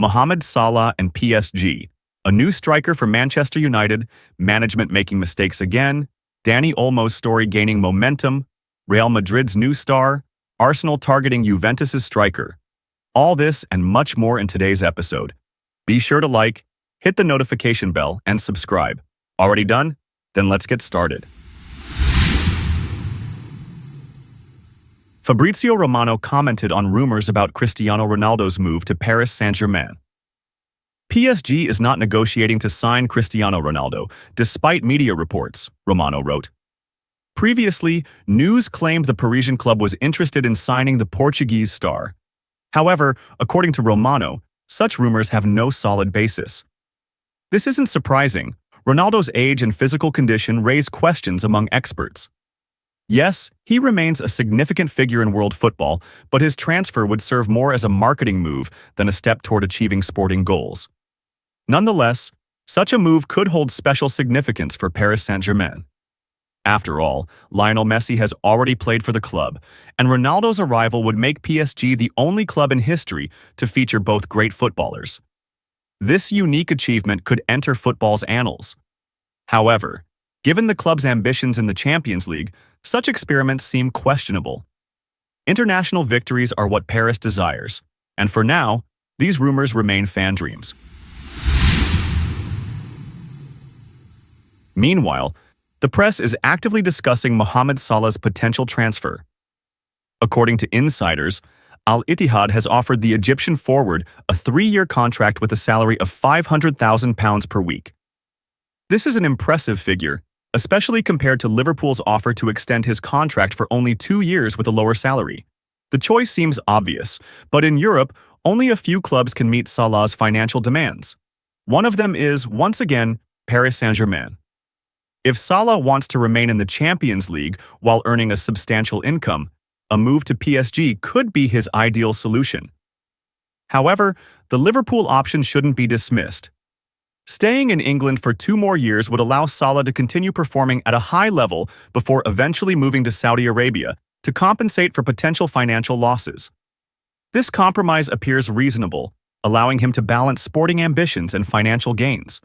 Mohamed Salah and PSG, a new striker for Manchester United, management making mistakes again, Dani Olmo's story gaining momentum, Real Madrid's new star, Arsenal targeting Juventus's striker. All this and much more in today's episode. Be sure to like, hit the notification bell, and subscribe. Already done? Then let's get started. Fabrizio Romano commented on rumors about Cristiano Ronaldo's move to Paris Saint-Germain. PSG is not negotiating to sign Cristiano Ronaldo, despite media reports, Romano wrote. Previously, news claimed the Parisian club was interested in signing the Portuguese star. However, according to Romano, such rumors have no solid basis. This isn't surprising. Ronaldo's age and physical condition raise questions among experts. Yes, he remains a significant figure in world football, but his transfer would serve more as a marketing move than a step toward achieving sporting goals. Nonetheless, such a move could hold special significance for Paris Saint-Germain. After all, Lionel Messi has already played for the club, and Ronaldo's arrival would make PSG the only club in history to feature both great footballers. This unique achievement could enter football's annals. However, given the club's ambitions in the Champions League, such experiments seem questionable. International victories are what Paris desires, and for now, these rumors remain fan dreams. Meanwhile, the press is actively discussing Mohamed Salah's potential transfer. According to insiders, Al Ittihad has offered the Egyptian forward a 3-year contract with a salary of £500,000 per week. This is an impressive figure, especially compared to Liverpool's offer to extend his contract for only 2 years with a lower salary. The choice seems obvious, but in Europe, only a few clubs can meet Salah's financial demands. One of them is, once again, Paris Saint-Germain. If Salah wants to remain in the Champions League while earning a substantial income, a move to PSG could be his ideal solution. However, the Liverpool option shouldn't be dismissed. Staying in England for 2 more years would allow Salah to continue performing at a high level before eventually moving to Saudi Arabia to compensate for potential financial losses. This compromise appears reasonable, allowing him to balance sporting ambitions and financial gains.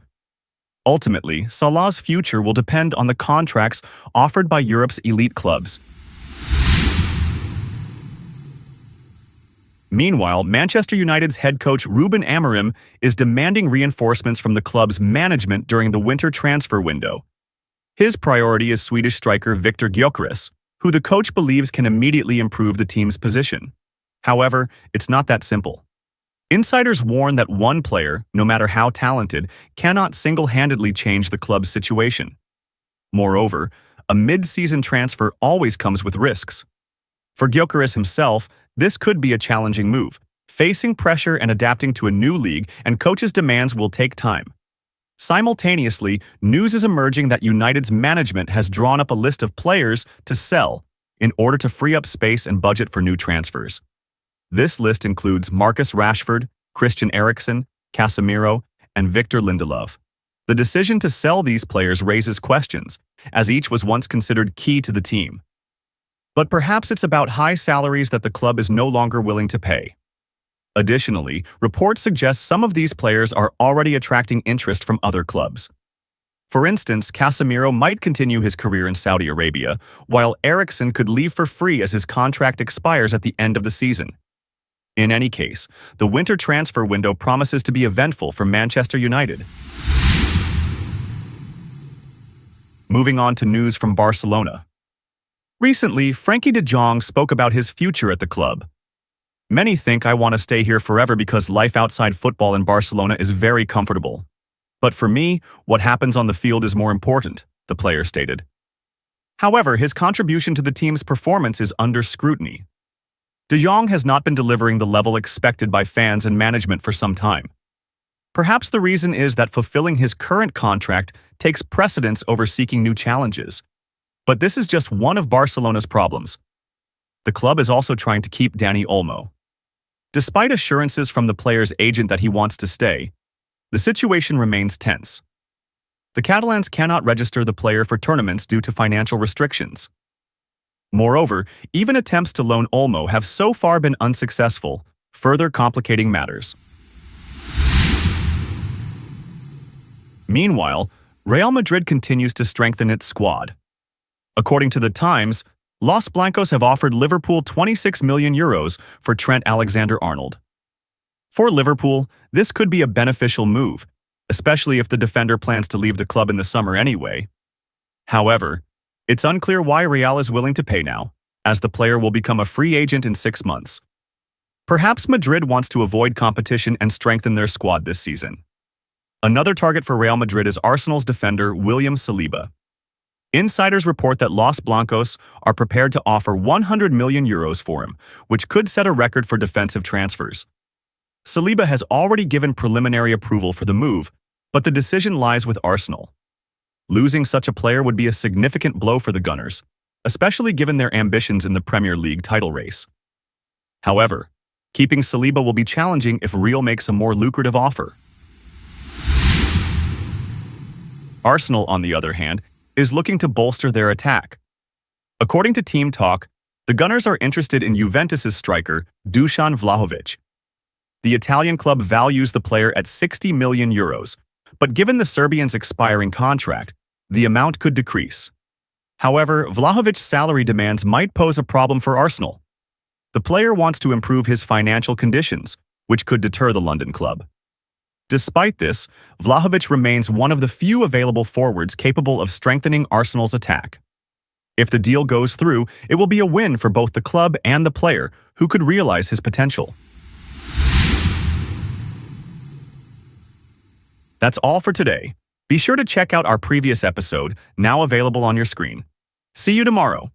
Ultimately, Salah's future will depend on the contracts offered by Europe's elite clubs. Meanwhile, Manchester United's head coach Ruben Amorim is demanding reinforcements from the club's management during the winter transfer window. His priority is Swedish striker Viktor Gyökeres, who the coach believes can immediately improve the team's position. However, it's not that simple. Insiders warn that one player, no matter how talented, cannot single-handedly change the club's situation. Moreover, a mid-season transfer always comes with risks. For Gyökeres himself, this could be a challenging move. Facing pressure and adapting to a new league and coaches' demands will take time. Simultaneously, news is emerging that United's management has drawn up a list of players to sell in order to free up space and budget for new transfers. This list includes Marcus Rashford, Christian Eriksen, Casemiro, and Victor Lindelof. The decision to sell these players raises questions, as each was once considered key to the team. But perhaps it's about high salaries that the club is no longer willing to pay. Additionally, reports suggest some of these players are already attracting interest from other clubs. For instance, Casemiro might continue his career in Saudi Arabia, while Eriksen could leave for free as his contract expires at the end of the season. In any case, the winter transfer window promises to be eventful for Manchester United. Moving on to news from Barcelona. Recently, Frenkie de Jong spoke about his future at the club. Many think I want to stay here forever because life outside football in Barcelona is very comfortable. But for me, what happens on the field is more important, the player stated. However, his contribution to the team's performance is under scrutiny. De Jong has not been delivering the level expected by fans and management for some time. Perhaps the reason is that fulfilling his current contract takes precedence over seeking new challenges. But this is just one of Barcelona's problems. The club is also trying to keep Dani Olmo. Despite assurances from the player's agent that he wants to stay, the situation remains tense. The Catalans cannot register the player for tournaments due to financial restrictions. Moreover, even attempts to loan Olmo have so far been unsuccessful, further complicating matters. Meanwhile, Real Madrid continues to strengthen its squad. According to The Times, Los Blancos have offered Liverpool €26 million for Trent Alexander-Arnold. For Liverpool, this could be a beneficial move, especially if the defender plans to leave the club in the summer anyway. However, it's unclear why Real is willing to pay now, as the player will become a free agent in 6 months. Perhaps Madrid wants to avoid competition and strengthen their squad this season. Another target for Real Madrid is Arsenal's defender William Saliba. Insiders report that Los Blancos are prepared to offer €100 million for him, which could set a record for defensive transfers. Saliba has already given preliminary approval for the move, but the decision lies with Arsenal. Losing such a player would be a significant blow for the Gunners, especially given their ambitions in the Premier League title race. However, keeping Saliba will be challenging if Real makes a more lucrative offer. Arsenal, on the other hand, is looking to bolster their attack. According to Team Talk, the Gunners are interested in Juventus's striker, Dusan Vlahovic. The Italian club values the player at €60 million, but given the Serbian's expiring contract, the amount could decrease. However, Vlahovic's salary demands might pose a problem for Arsenal. The player wants to improve his financial conditions, which could deter the London club. Despite this, Vlahovic remains one of the few available forwards capable of strengthening Arsenal's attack. If the deal goes through, it will be a win for both the club and the player, who could realize his potential. That's all for today. Be sure to check out our previous episode, now available on your screen. See you tomorrow.